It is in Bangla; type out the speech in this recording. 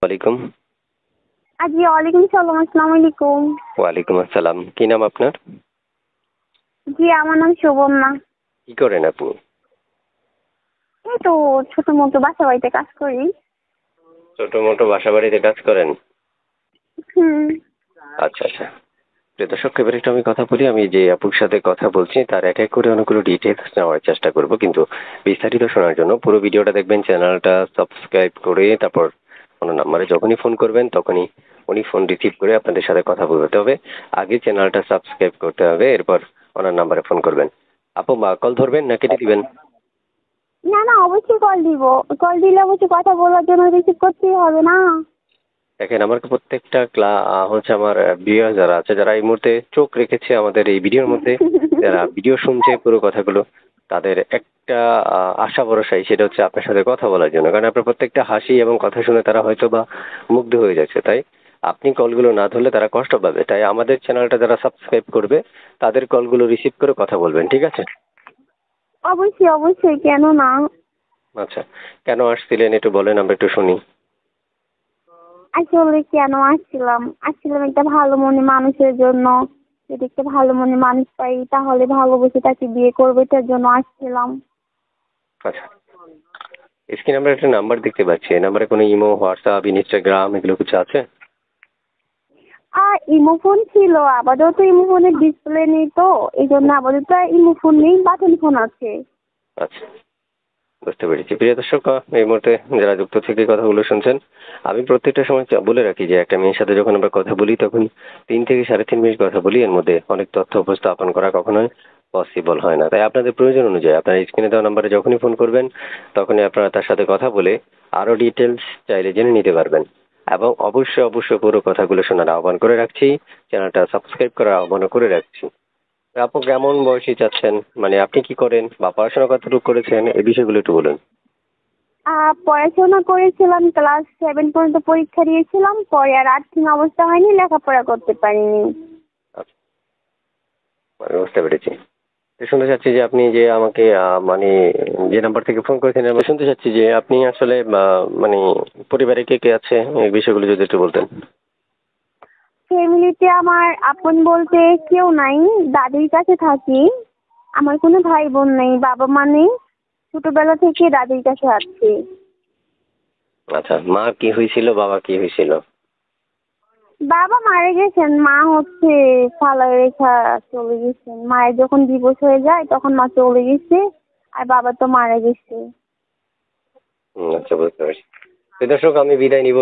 ওয়ালাইকুম। জি, ওয়ালাইকুম সালাম। আসসালামু আলাইকুম। ওয়ালাইকুম আসসালাম। কি নাম আপনার? জি, আমার নাম সুবর্ণা। কি করেন আপনি? এই তো ছোট মতো বাসা বাড়িতে কাজ করি। ছোট মোটো বাসা বাড়িতে কাজ করেন? হুম। আচ্ছা, আচ্ছা। প্রিয় দর্শক, এবার একটু আমি কথা বলি। আমি যে আপুর সাথে কথা বলছি তার এক এক করে অনেকগুলো ডিটেইলস নেওয়ার চেষ্টা করব। কিন্তু বিস্তারিত শোনার জন্য পুরো ভিডিওটা দেখবেন, চ্যানেলটা সাবস্ক্রাইব করে তারপর ওনার নাম্বারে যখনই ফোন করবেন তখনই উনি ফোন রিসিভ করে আপনাদের সাথে কথা বলতে হবে। আগে চ্যানেলটা সাবস্ক্রাইব করতে হবে, এরপর ওনার নাম্বারে ফোন করবেন। আপু কল ধরবেন না কেটে দিবেন? না, না, অবশ্যই কল দিব। কল দিলে অবশ্যই কথা বলার জন্য রিসিভ করতেই হবে না? দেখেন, আমার প্রত্যেকটা হচ্ছে আমার ভিউয়ার যারা আছে, যারা এই মুহূর্তে চোখ রেখেছে আমাদের এই ভিডিওর মধ্যে, যারা ভিডিও শুনছে পুরো কথাগুলো, তাদের একটা আশা ভরসাই, সেটা হচ্ছে আপনার সাথে কথা বলার জন্য। কারণ আপনার প্রত্যেকটা হাসি এবং কথা শুনে তারা হয়তো বা মুগ্ধ হয়ে যাচ্ছে। তাই আপনি কলগুলো না ধরলে তারা কষ্ট পাবে। তাই আমাদের চ্যানেলটা যারা সাবস্ক্রাইব করবে তাদের কলগুলো রিসিভ করে কথা বলবেন, ঠিক আছে? অবশ্যই, অবশ্যই, কেন না? আচ্ছা, কেন আসছিলেন একটু বলেন, আমরা একটু শুনি। আসলে কেন আসছিলাম একটা ভালো মনে মানুষের জন্য। যদি একটা ভালো মনে মানুষ পাই তাহলে ভালোবেসে তাকে বিয়ে করবো, এটার জন্য আসছিলাম। আচ্ছা, স্ক্রিনে আমরা একটা নাম্বার দেখতে পাচ্ছি। এই নাম্বারে কোনো ইমো, হোয়াটসঅ্যাপ, ইনস্টাগ্রাম এগুলো কিছু আছে? আর ইমো ফোন ছিল, আপাতত ইমো ফোনের ডিসপ্লে নেই, তো এই জন্য আপাতত ইমো ফোন নেই, বাটন ফোন আছে। আচ্ছা, বুঝতে পেরেছি। প্রিয় দর্শক, এই মুহূর্তে যারা যুক্ত থেকে কথাগুলো শুনছেন, আমি প্রত্যেকটা সময় বলে রাখি যে একটা মেয়ের সাথে যখন আমরা কথা বলি তখন 3 থেকে 3.5 মিনিট কথা বলি। এর মধ্যে অনেক তথ্য উপস্থাপন করা কখনোই পসিবল হয় না। তাই আপনাদের প্রয়োজন অনুযায়ী আপনার স্ক্রিনে দেওয়া নাম্বারে যখনই ফোন করবেন তখনই আপনারা তার সাথে কথা বলে আরও ডিটেলস চাইলে জেনে নিতে পারবেন। এবং অবশ্যই অবশ্যই পুরো কথাগুলো শোনার আহ্বান করে রাখছি, চ্যানেলটা সাবস্ক্রাইব করার আহ্বানও করে রাখছি। আপু কেমন বয়সী চাচ্ছেন? মানে আপনি কি করেন বা পড়াশোনা কতটুকু করেছেন, এই বিষয়গুলো একটু বলুন। পড়াশোনা করেছিলাম, ক্লাস 7 পর্যন্ত পরীক্ষা দিয়েছিলাম, পরে আর আর্থিক অবস্থা হয়নি, লেখাপড়া করতে পারিনি। আচ্ছা, আমি বুঝতে পেরেছি। তো শুনতে চাচ্ছি যে আপনি যে আমাকে মানে যে নাম্বার থেকে ফোন করেছেন, আমি শুনতে চাচ্ছি যে আপনি আসলে মানে পরিবারে কে কে আছে, এই বিষয়গুলো যদি একটু বলতেন। ফ্যামিলিতে আমার আপন বলতে কেউ নাই, দাদির কাছে থাকি। আমার কোনো ভাই বোন নেই, বাবা মা নেই, ছোটবেলা থেকে দাদির কাছে আছি। আচ্ছা, মা কি হয়েছিল, বাবা কি হয়েছিল? বাবা মারা গেছেন, মা হচ্ছে ফালায় রেখা চলে গেছেন। মায়ের যখন ডিভোর্স হয়ে যায় তখন মা চলে গেছে, আর বাবা তো মারা গেছে। আচ্ছা, বুঝতে পারছি। তো দর্শক, আমি বিদায় নিব।